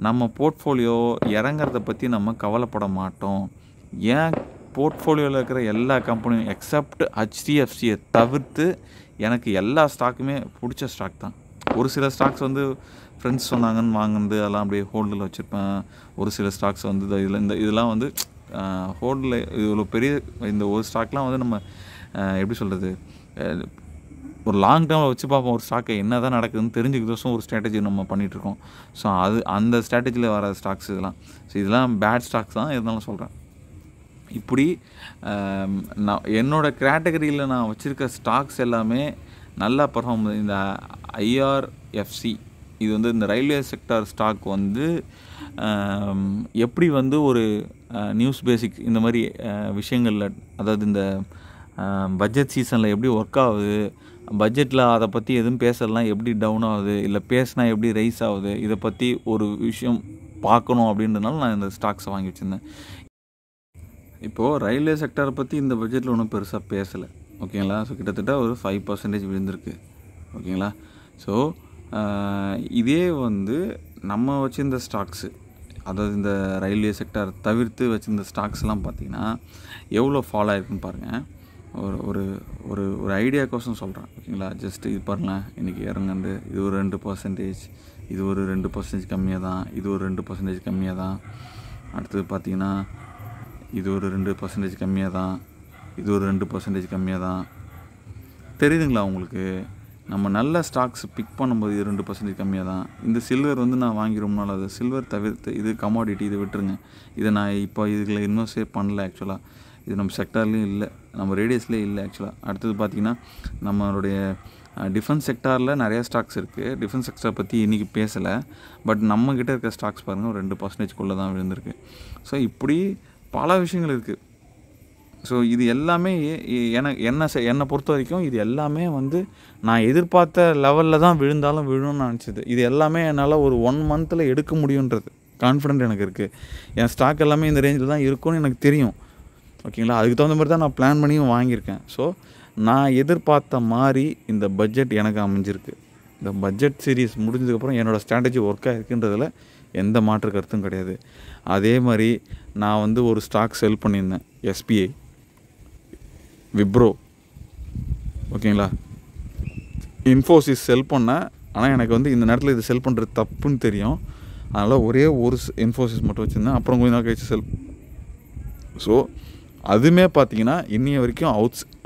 நம்ம போர்ட்ஃபோலியோ இறங்கிறத பற்றி நம்ம கவலைப்பட மாட்டோம். ஏன் போர்ட்ஃபோலியோவில் இருக்கிற எல்லா கம்பெனியும் எக்ஸப்ட் HDFCயை தவிர்த்து எனக்கு எல்லா ஸ்டாக்குமே பிடிச்ச ஸ்டாக் தான். ஒரு சில ஸ்டாக்ஸ் வந்து ஃப்ரெண்ட்ஸ் சொன்னாங்கன்னு வாங்கினது அதெல்லாம் அப்படியே ஹோல்டில் வச்சுருப்பேன். ஒரு சில ஸ்டாக்ஸ் வந்து இதெல்லாம் வந்து ஹோல்டில் இவ்வளோ பெரிய இந்த ஒரு ஸ்டாக்லாம் வந்து நம்ம எப்படி சொல்கிறது, ஒரு லாங் டேர்மில் வச்சு பார்ப்போம். ஒரு ஸ்டாக்கை என்ன தான் நடக்குதுன்னு தெரிஞ்சுக்கிறதும் ஒரு ஸ்ட்ராட்டஜி நம்ம பண்ணிகிட்ருக்கோம். ஸோ அந்த ஸ்ட்ராட்டஜியில் வர ஸ்டாக்ஸ் இதெல்லாம். ஸோ இதெல்லாம் பேட் ஸ்டாக்ஸ் தான், இருந்தாலும் சொல்கிறேன். இப்படி நான் என்னோடய கேட்டகரியில் நான் வச்சுருக்க ஸ்டாக்ஸ் எல்லாமே நல்லா பர்ஃபார்ம் இந்த ஐஆர்எஃப்சி இது வந்து இந்த ரயில்வே செக்டார் ஸ்டாக் வந்து எப்படி வந்து ஒரு நியூஸ் பேசிக் இந்த மாதிரி விஷயங்களில், அதாவது இந்த பட்ஜெட் சீசனில் எப்படி ஒர்க் ஆகுது, பட்ஜெட்டில் அதை பற்றி எதுவும் பேசலாம் எப்படி டவுன் ஆகுது, இல்லை பேசினா எப்படி ரைஸ் ஆகுது, இதை பற்றி ஒரு விஷயம் பார்க்கணும் அப்படின்றதுனால நான் இந்த ஸ்டாக்ஸை வாங்கி வச்சுருந்தேன். இப்போது ரயில்வே செக்டாரை பற்றி இந்த பட்ஜெட்டில் ஒன்றும் பெருசாக பேசலை, ஓகேங்களா. ஸோ கிட்டத்தட்ட ஒரு 5% விழுந்திருக்கு, ஓகேங்களா. ஸோ இதே வந்து நம்ம வச்சுருந்த ஸ்டாக்ஸு, அதாவது இந்த ரயில்வே செக்டார் தவிர்த்து வச்சுருந்த ஸ்டாக்ஸ்லாம் பார்த்திங்கன்னா எவ்வளோ ஃபாலோ ஆகிருக்குன்னு பாருங்கள். ஒரு ஒரு ஒரு ஐடியாக்கோசம் சொல்கிறேன், ஓகேங்களா. ஜஸ்ட் இது பாருங்களேன், இன்றைக்கி இறங்குண்டு இது ஒரு 2%, இது ஒரு 2% கம்மியாக தான், இது ஒரு 2% கம்மியாக தான், அடுத்தது பார்த்திங்கன்னா இது ஒரு 2% கம்மியாக தான், இது ஒரு 2% கம்மியாக தான். தெரியுதுங்களா உங்களுக்கு? நம்ம நல்ல ஸ்டாக்ஸ் பிக் பண்ணும்போது இது 2% கம்மியாக தான். இந்த சில்வர் வந்து நான் வாங்கி ரொம்ப நாள், அது சில்வர் தவிர்த்து இது கமாடிட்டி, இதை விட்டுருங்க. இதை நான் இப்போ இதில் இன்வெஸ்டே பண்ணல ஆக்சுவலாக. இது நம்ம செக்டார்லேயும் இல்லை, நம்ம ரேடியஸ்லேயே இல்லை ஆக்சுவலாக. அடுத்தது பார்த்திங்கன்னா நம்மளுடைய டிஃபென்ஸ் செக்டாரில் நிறையா ஸ்டாக்ஸ் இருக்குது. டிஃபென்ஸ் செக்டார் பற்றி இன்றைக்கி பேசலை, பட் நம்மக்கிட்ட இருக்க ஸ்டாக்ஸ் பாருங்கள் ஒரு 2% தான் விழுந்திருக்கு. ஸோ இப்படி பல விஷயங்கள் இருக்குது. ஸோ இது எல்லாமே என்னை பொறுத்த வரைக்கும் இது எல்லாமே வந்து நான் எதிர்பார்த்த லெவலில் தான் விழுந்தாலும் விழுணும்னு நினச்சிது. இது எல்லாமே என்னால் ஒரு 1 மந்தில் எடுக்க முடியுன்றது கான்ஃபிடென்ட் எனக்கு இருக்குது. என் ஸ்டாக் எல்லாமே இந்த ரேஞ்சில் தான் இருக்கும்னு எனக்கு தெரியும், ஓகேங்களா. அதுக்கு தகுந்த மாதிரி தான் நான் பிளான் பண்ணியும் வாங்கியிருக்கேன். ஸோ நான் எதிர்பார்த்த மாதிரி இந்த பட்ஜெட் எனக்கு அமைஞ்சிருக்கு. இந்த பட்ஜெட் சீரீஸ் முடிஞ்சதுக்கப்புறம் என்னோடய ஸ்ட்ராட்டஜி ஒர்க் ஆகிருக்குன்றதில் எந்த மாற்று கருத்தும் கிடையாது. அதே மாதிரி நான் வந்து ஒரு ஸ்டாக் செல் பண்ணியிருந்தேன், எஸ்பிஐ, விப்ரோ, ஓகேங்களா. இன்ஃபோசிஸ் செல் பண்ணேன். ஆனால் எனக்கு வந்து இந்த நேரத்தில் இது செல் பண்ணுறது தப்புன்னு தெரியும். அதனால் ஒரே ஒரு இன்ஃபோசிஸ் மட்டும் வச்சுருந்தேன். அப்புறம் கொஞ்ச நாள் கழிச்சு செல். ஸோ அதுவுமே பார்த்திங்கன்னா இன்னைய வரைக்கும்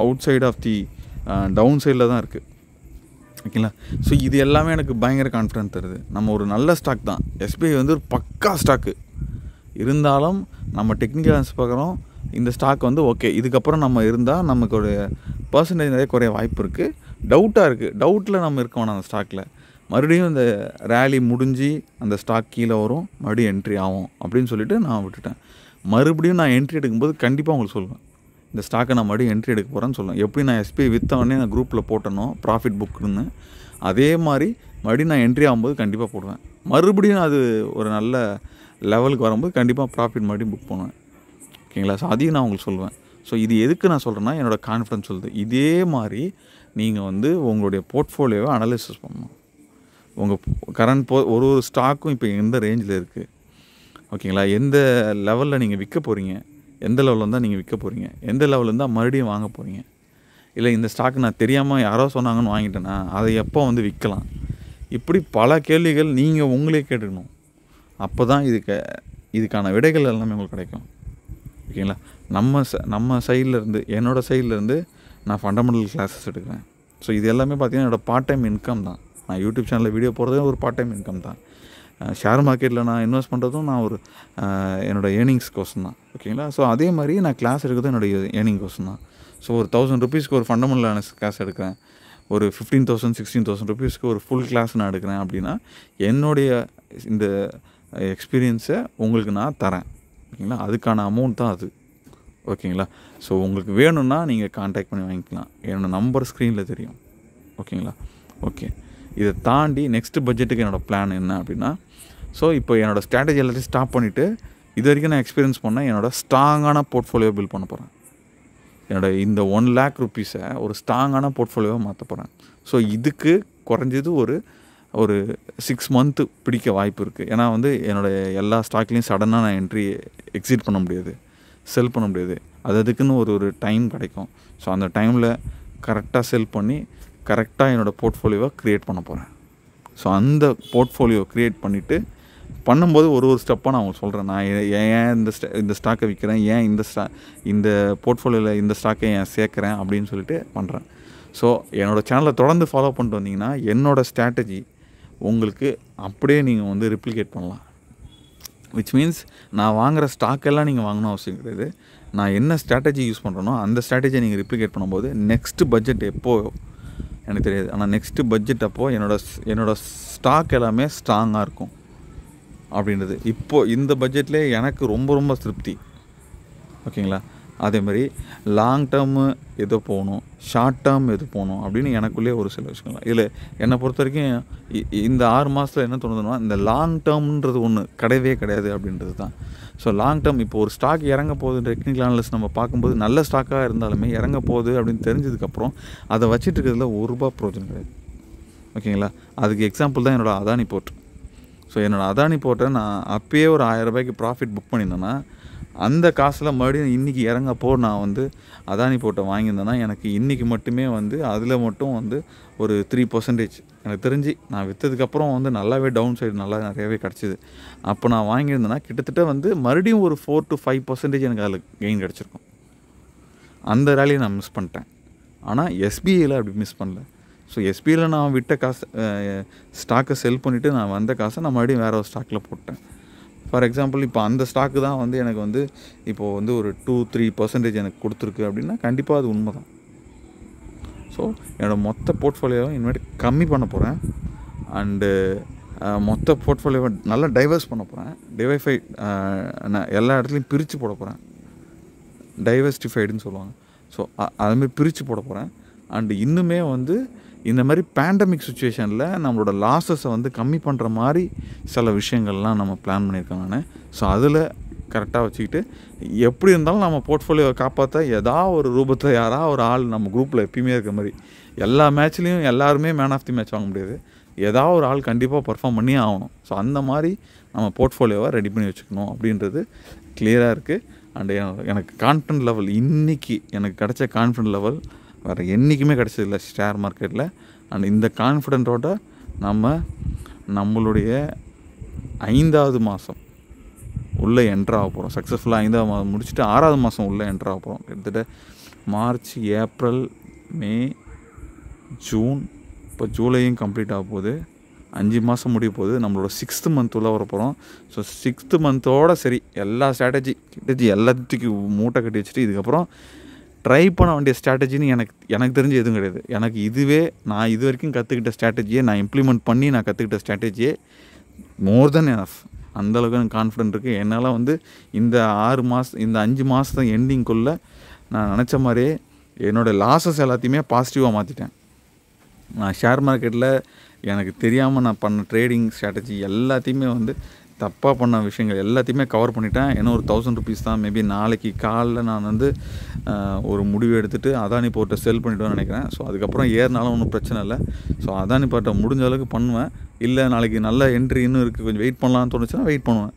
outside of the town சைடில் தான் இருக்குது, ஓகேங்களா. ஸோ இது எல்லாமே எனக்கு பயங்கர கான்ஃபிடன்ஸ் தருது. நம்ம ஒரு நல்ல ஸ்டாக் தான். எஸ்பிஐ வந்து ஒரு பக்கா ஸ்டாக்கு இருந்தாலும் நம்ம டெக்னிக்கல் அனாலிசிஸ் பார்க்குறோம். இந்த ஸ்டாக் வந்து ஓகே, இதுக்கப்புறம் நம்ம இருந்தால் நமக்கு ஒரு பர்சன்டேஜ் நிறைய குறைய வாய்ப்பு இருக்குது. டவுட்டாக இருக்குது, டவுட்டில் நம்ம இருக்க வேணாம் அந்த ஸ்டாக்கில். மறுபடியும் இந்த ரேலி முடிஞ்சு அந்த ஸ்டாக் கீழே வரும், மறுபடியும் என்ட்ரி ஆகும் அப்படின்னு சொல்லிவிட்டு நான் விட்டுட்டேன். மறுபடியும் நான் என்ட்ரி எடுக்கும்போது கண்டிப்பாக உங்களுக்கு சொல்லுவேன், இந்த ஸ்டாக்கை நான் மறுபடியும் என்ட்ரி எடுக்க போகிறேன்னு சொல்லுவேன். எப்படி நான் எஸ்பிஐ விற்றவொடனே நான் குரூப்பில் போட்டனோ ப்ராஃபிட் புக்குன்னு, அதே மாதிரி மறுபடியும் நான் என்ட்ரி ஆகும்போது கண்டிப்பாக போடுவேன். மறுபடியும் அது ஒரு நல்ல லெவலுக்கு வரும்போது கண்டிப்பாக ப்ராஃபிட் மறுபடியும் புக் பண்ணுவேன், ஓகேங்களா. ஸோ அதையும் நான் உங்களுக்கு சொல்லுவேன். ஸோ இது எதுக்கு நான் சொல்கிறேன்னா, என்னோடய கான்ஃபிடன்ஸ் சொல்லுது. இதே மாதிரி நீங்கள் வந்து உங்களுடைய போர்ட்ஃபோலியோவை அனலைசிஸ் பண்ணணும். உங்கள் கரண்ட் ஒரு ஸ்டாக்கும் இப்போ எந்த ரேஞ்சில் இருக்குது, ஓகேங்களா. எந்த லெவலில் நீங்கள் விற்க போகிறீங்க, எந்த லெவலில் இருந்தால் நீங்கள் விற்க போகிறீங்க, எந்த லெவலில் இருந்தால் மறுபடியும் வாங்க போகிறீங்க. இல்லை இந்த ஸ்டாக் நான் தெரியாமல் யாரோ சொன்னாங்கன்னு வாங்கிட்டேன்னா அதை எப்போ வந்து விற்கலாம். இப்படி பல கேள்விகள் நீங்கள் உங்களே கேட்டுக்கணும். அப்போ தான் இதுக்கான விடைகள் எல்லாமே உங்களுக்கு கிடைக்கும், ஓகேங்களா. நம்ம சைட்லேருந்து, என்னோடய சைட்லேருந்து நான் ஃபண்டமெண்டல் கிளாஸஸ் எடுக்கிறேன். ஸோ இது எல்லாமே பார்த்திங்கன்னா என்னோடய பார்ட் டைம் இன்கம் தான். நான் யூடியூப் சேனலில் வீடியோ போடுறதே ஒரு பார்ட் டைம் இன்கம் தான். ஷேர் மார்க்கெட்டில் நான் இன்வெஸ்ட் பண்ணுறதும் நான் ஒரு என்னோடய ஏர்னிங்ஸ் கோசம் தான், ஓகேங்களா. ஸோ அதே மாதிரி நான் கிளாஸ் எடுக்கிறதும் என்னோடய ஏர்னிங் கோசம் தான். ஸோ ஒரு 1000 ருபீஸ்க்கு ஒரு ஃபண்டமெண்டல் அனாலிசிஸ் கிளாஸ் எடுக்கிறேன், ஒரு 15,000 16,000 ருபீஸ்க்கு ஒரு ஃபுல் கிளாஸ் நான் எடுக்கிறேன் அப்படின்னா என்னுடைய இந்த எக்ஸ்பீரியன்ஸை உங்களுக்கு நான் தரேன், ஓகேங்களா. அதுக்கான அமௌண்ட் தான் அது, ஓகேங்களா. ஸோ உங்களுக்கு வேணும்னா நீங்கள் கான்டாக்ட் பண்ணி வாங்கிக்கலாம். என்னோடய நம்பர் ஸ்க்ரீனில் தெரியும், ஓகேங்களா. ஓகே, இதை தாண்டி நெக்ஸ்ட் பட்ஜெட்டுக்கு என்னோடய பிளான் என்ன அப்படின்னா, ஸோ இப்போ என்னோடய ஸ்ட்ராட்டஜி எல்லாத்தையும் ஸ்டாப் பண்ணிவிட்டு இது வரைக்கும் நான் எக்ஸ்பீரியன்ஸ் பண்ணேன், என்னோடய ஸ்ட்ராங்கான போர்ட்ஃபோலியோ பில்ட் பண்ண போகிறேன். என்னோடய இந்த 1 lakh ருப்பீஸை ஒரு ஸ்ட்ராங்கான போர்ட்ஃபோலியோவை மாற்ற போகிறேன். ஸோ இதுக்கு குறைஞ்சது ஒரு 6 மந்த்து பிடிக்க வாய்ப்பு இருக்குது. ஏன்னா வந்து என்னோடய எல்லா ஸ்டாக்லேயும் சடனாக நான் எக்ஸிட் பண்ண முடியாது, செல் பண்ண முடியாது. அதுக்குன்னு ஒரு டைம் கிடைக்கும். ஸோ அந்த டைமில் கரெக்டாக செல் பண்ணி கரெக்டாக என்னோடய போர்ட்ஃபோலியோவை க்ரியேட் பண்ண போகிறேன். ஸோ அந்த போர்ட்ஃபோலியோ க்ரியேட் பண்ணிவிட்டு பண்ணும்போது ஒரு ஸ்டெப்பாக நான் உங்களுக்கு சொல்கிறேன். நான் ஏன் இந்த ஸ்டாக்கை விற்கிறேன், ஏன் இந்த போர்ட்ஃபோலியோவில் இந்த ஸ்டாக்கை ஏன் சேர்க்குறேன் அப்படின்னு சொல்லிட்டு பண்ணுறேன். ஸோ என்னோடய சேனலை தொடர்ந்து ஃபாலோ பண்ணிட்டு வந்தீங்கன்னா என்னோடய ஸ்ட்ராட்டஜி உங்களுக்கு அப்படியே நீங்கள் வந்து ரிப்ளிகேட் பண்ணலாம். விச் மீன்ஸ் நான் வாங்குகிற ஸ்டாக்கெல்லாம் நீங்கள் வாங்கணும் அவசியம் கிடையாது. நான் என்ன ஸ்ட்ராட்டஜி யூஸ் பண்ணுறேனோ அந்த ஸ்ட்ராட்டஜியை நீங்கள் ரிப்ளிகேட் பண்ணும்போது நெக்ஸ்ட்டு பட்ஜெட் எப்போ எனக்கு தெரியாது. ஆனால் நெக்ஸ்ட்டு பட்ஜெட் அப்போது என்னோடய ஸ்டாக் எல்லாமே ஸ்ட்ராங்காக இருக்கும் அப்படின்றது இப்போது இந்த பட்ஜெட்லேயே எனக்கு ரொம்ப ரொம்ப திருப்தி. ஓகேங்களா? அதேமாதிரி லாங் டேர்மு எது போகணும், ஷார்ட் டேர்ம் எது போகணும் அப்படின்னு எனக்குள்ளேயே ஒரு சில விஷயங்கள். இதில் என்னை பொறுத்த வரைக்கும் இந்த 6 மாதத்தில் என்ன தோணுதுன்னா, இந்த லாங் டேர்ம்ன்றது ஒன்று கிடையவே கிடையாது அப்படின்றது தான். ஸோ லாங் டேர்ம் இப்போ ஒரு ஸ்டாக் இறங்க போகுது, டெக்னிக்கல் அனலிஸ்ட் நம்ம பார்க்கும்போது நல்ல ஸ்டாக்காக இருந்தாலுமே இறங்க போகுது அப்படின்னு தெரிஞ்சதுக்கப்புறம் அதை வச்சுட்டு இருக்கிறதுல ₹1 பிரோஜனம் கிடையாது. ஓகேங்களா? அதுக்கு எக்ஸாம்பிள் தான் என்னோடய அதானி போர்ட். ஸோ என்னோடய அதானி போர்ட்டை நான் அப்பயே ஒரு ₹1000 ப்ராஃபிட் புக் பண்ணியிருந்தேன்னா, அந்த காசில் மறுபடியும் இன்றைக்கி இறங்கப்போ நான் வந்து அதானி போர்ட்டை வாங்கியிருந்தேன்னா எனக்கு இன்றைக்கி மட்டுமே வந்து அதில் மட்டும் வந்து ஒரு 3% எனக்கு தெரிஞ்சு நான் விற்றதுக்கப்புறம் வந்து நல்லாவே டவுன் சைடு நல்லா நிறையவே கிடச்சிது. அப்போ நான் வாங்கியிருந்தேன்னா கிட்டத்தட்ட வந்து மறுபடியும் ஒரு 4 to 5% எனக்கு அதில் கெயின் கிடச்சிருக்கும். அந்த ரேலியை நான் மிஸ் பண்ணிட்டேன். ஆனால் எஸ்பிஐயில் அப்படி மிஸ் பண்ணல. ஸோ எஸ்பிஐயில் நான் விட்ட காசு ஸ்டாக்கை செல் பண்ணிவிட்டு நான் வந்த காசை நான் மறுபடியும் வேறு ஒரு ஸ்டாக்கில் போட்டேன். ஃபார் எக்ஸாம்பிள் இப்போ அந்த ஸ்டாக்கு தான் வந்து எனக்கு வந்து இப்போது வந்து ஒரு 2-3% எனக்கு கொடுத்துருக்கு அப்படின்னா கண்டிப்பாக அது உண்மை தான். ஸோ என்னோடய மொத்த போர்ட்ஃபோலியோவை இனிமேட்டு கம்மி பண்ண போகிறேன். அண்டு மொத்த போர்ட்ஃபோலியோவை நல்லா டைவர்ஸ் பண்ண போகிறேன். நான் எல்லா இடத்துலையும் பிரித்து போட போகிறேன். டைவர்சிஃபைடுன்னு சொல்லுவாங்க. ஸோ அதுமாதிரி பிரித்து போட போகிறேன். அண்டு இன்னுமே வந்து இந்த மாதிரி பேண்டமிக் சுச்சுவேஷனில் நம்மளோட லாஸஸை வந்து கம்மி பண்ணுற மாதிரி சில விஷயங்கள்லாம் நம்ம பிளான் பண்ணியிருக்கேன் நான். ஸோ அதில் கரெக்டாக வச்சுக்கிட்டு எப்படி இருந்தாலும் நம்ம போர்ட்ஃபோலியோவை காப்பாற்ற ஏதாவது ஒரு ரூபத்தில் யாராவது ஒரு ஆள் நம்ம குரூப்பில் எப்பயுமே இருக்கிற மாதிரி எல்லா மேட்ச்லேயும் எல்லாருமே மேன் ஆஃப் தி மேட்ச் வாங்க முடியாது. ஏதாவது ஒரு ஆள் கண்டிப்பாக பர்ஃபார்ம் பண்ணியே ஆகணும். ஸோ அந்த மாதிரி நம்ம போர்ட்ஃபோலியோவை ரெடி பண்ணி வச்சுக்கணும் அப்படின்றது கிளியராக இருக்குது. அண்டு எனக்கு கான்ஃபிடன்ட் லெவல் இன்றைக்கி எனக்கு கிடைச்ச கான்ஃபிடன்ட் லெவல் வேறு என்றைக்குமே கிடச்சதில்லை ஷேர் மார்க்கெட்டில். அண்ட் இந்த கான்ஃபிடென்ட்டோட நம்மளுடைய 5வது மாதம் உள்ளே என்ட்ராக போகிறோம். சக்ஸஸ்ஃபுல்லாக 5வது மாதம் முடிச்சுட்டு 6வது மாதம் உள்ளே என்ட்ராக போகிறோம். கிட்டத்தட்ட மார்ச், ஏப்ரல், மே, ஜூன், இப்போ ஜூலையும் கம்ப்ளீட் ஆக போகுது. 5 மாதம் முடிய போகுது. நம்மளோட 6th மந்த் உள்ள வர போகிறோம். ஸோ 6th மந்தோடு சரி எல்லா ஸ்ட்ராட்டஜி எல்லாத்துக்கும் மூட்டை கட்டி வச்சுட்டு இதுக்கப்புறம் ட்ரை பண்ண வேண்டிய ஸ்ட்ராட்டஜின்னு எனக்கு தெரிஞ்சு எதுவும் கிடையாது. எனக்கு இதுவே நான் இது வரைக்கும் கற்றுக்கிட்ட ஸ்ட்ராட்டஜியை நான் இம்ப்ளிமெண்ட் பண்ணி நான் கற்றுக்கிட்ட ஸ்ட்ராட்டஜியே மோர் தென் எனஃப். அந்தளவுக்கு எனக்கு கான்ஃபிடென்ட் இருக்குது. என்னால் வந்து இந்த 5 மாதம் எண்டிங்குள்ளே நான் நினச்ச மாதிரியே என்னோடய லாஸஸ் எல்லாத்தையுமே பாசிட்டிவாக மாற்றிட்டேன். நான் ஷேர் மார்க்கெட்டில் எனக்கு தெரியாமல் நான் பண்ண ட்ரேடிங் ஸ்ட்ராட்டஜி எல்லாத்தையுமே வந்து தப்பாக பண்ண விஷயங்கள் எல்லாத்தையுமே கவர் பண்ணிட்டேன். ஏன்னா ஒரு ₹1000 தான். மேபி நாளைக்கு காலைல நான் வந்து ஒரு முடிவு எடுத்துகிட்டு அதானி போர்ட்டை செல் பண்ணிவிடுவேன்னு நினைக்கிறேன். ஸோ அதுக்கப்புறம் ஏறினாலும் ஒன்றும் பிரச்சனை இல்லை. ஸோ அதானி போர்ட்டை முடிஞ்ச அளவுக்கு பண்ணுவேன். இல்லை நாளைக்கு நல்ல என்ட்ரி இன்னும் இருக்குது கொஞ்சம் வெயிட் பண்ணலான்னு தோணுச்சுன்னா வெயிட் பண்ணுவேன்.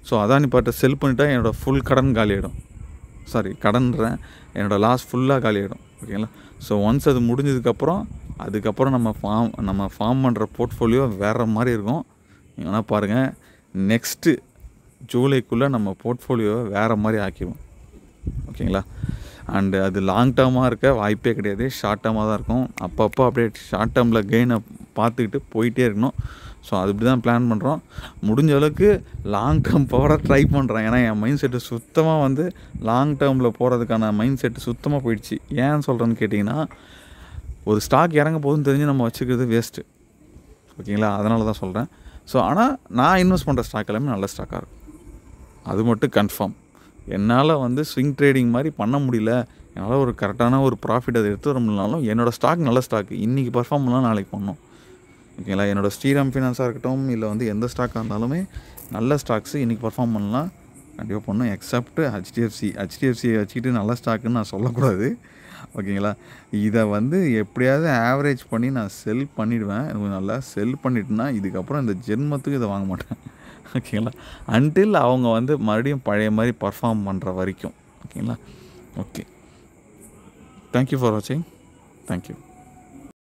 ஸோ அதானி போர்ட்டை செல் பண்ணிட்டா என்னோடய ஃபுல் கடன் காலியாகிடும். என்னோடய லாஸ் ஃபுல்லாக காலியாகிடும். ஓகேங்களா? ஸோ ஒன்ஸ் அது அதுக்கப்புறம் நம்ம ஃபார்ம் பண்ணுற போர்ட்ஃபோலியோ வேறு மாதிரி இருக்கும். நீங்கள் வேணால் பாருங்கள். நெக்ஸ்ட்டு ஜூலைக்குள்ளே நம்ம போர்ட்ஃபோலியோவை வேறு மாதிரி ஆக்கிடுவோம். ஓகேங்களா? அண்டு அது லாங் டேர்மாக இருக்க வாய்ப்பே கிடையாது. ஷார்ட் டேர்மாக தான் இருக்கும். அப்பப்போ அப்படியே ஷார்ட் டேர்மில் கெயினை பார்த்துக்கிட்டு போயிட்டே இருக்கணும். ஸோ அது இப்படி தான் பிளான் பண்ணுறோம். முடிஞ்ச அளவுக்கு லாங் டேர்ம் போகிற ட்ரை பண்ணுறேன். ஏன்னா என் மைண்ட் செட்டு சுத்தமாக வந்து லாங் டேர்மில் போகிறதுக்கான மைண்ட் செட்டு சுத்தமாக போயிடுச்சு. ஏன்னு சொல்கிறேன்னு கேட்டிங்கன்னா ஒரு ஸ்டாக் இறங்க போகுதுன்னு தெரிஞ்சு நம்ம வச்சுக்கிறது வேஸ்ட்டு. ஓகேங்களா? அதனால தான் சொல்கிறேன். ஸோ ஆனால் நான் இன்வெஸ்ட் பண்ணுற ஸ்டாக் எல்லாமே நல்ல ஸ்டாக்காக இருக்கும். அது மட்டும் கன்ஃபார்ம். என்னால் வந்து ஸ்விங் ட்ரேடிங் மாதிரி பண்ண முடியல, என்னால் ஒரு கரெக்டான ஒரு ப்ராஃபிட் அதை எடுத்து வர முடியலனாலும் என்னோடய ஸ்டாக் நல்ல ஸ்டாக்கு. இன்றைக்கி பர்ஃபார்ம் பண்ணலாம், நாளைக்கு பண்ணணும். ஓகேங்களா? என்னோடய ஸ்ரீராம் ஃபினான்ஸாக இருக்கட்டும் இல்லை வந்து எந்த ஸ்டாக்காக இருந்தாலுமே நல்ல ஸ்டாக்ஸு இன்றைக்கி பர்ஃபார்ம் பண்ணலாம், கண்டிப்பாக பண்ணணும். எக்ஸப்ட் ஹெச்டிஎஃப்சியை வச்சுக்கிட்டு நல்ல ஸ்டாக்குன்னு நான் சொல்லக்கூடாது. ஓகேங்களா? இதை வந்து எப்படியாவது ஆவரேஜ் பண்ணி நான் செல் பண்ணிவிடுவேன். எனக்கு நல்லா செல் பண்ணிட்டேன்னா இதுக்கப்புறம் இந்த ஜென்மத்துக்கு இதை வாங்க மாட்டேன். ஓகேங்களா? அன்டில் அவங்க வந்து மறுபடியும் பழைய மாதிரி பர்ஃபார்ம் பண்ணுற வரைக்கும். ஓகேங்களா? ஓகே, தேங்க்யூ ஃபார் வாட்சிங். தேங்க்யூ.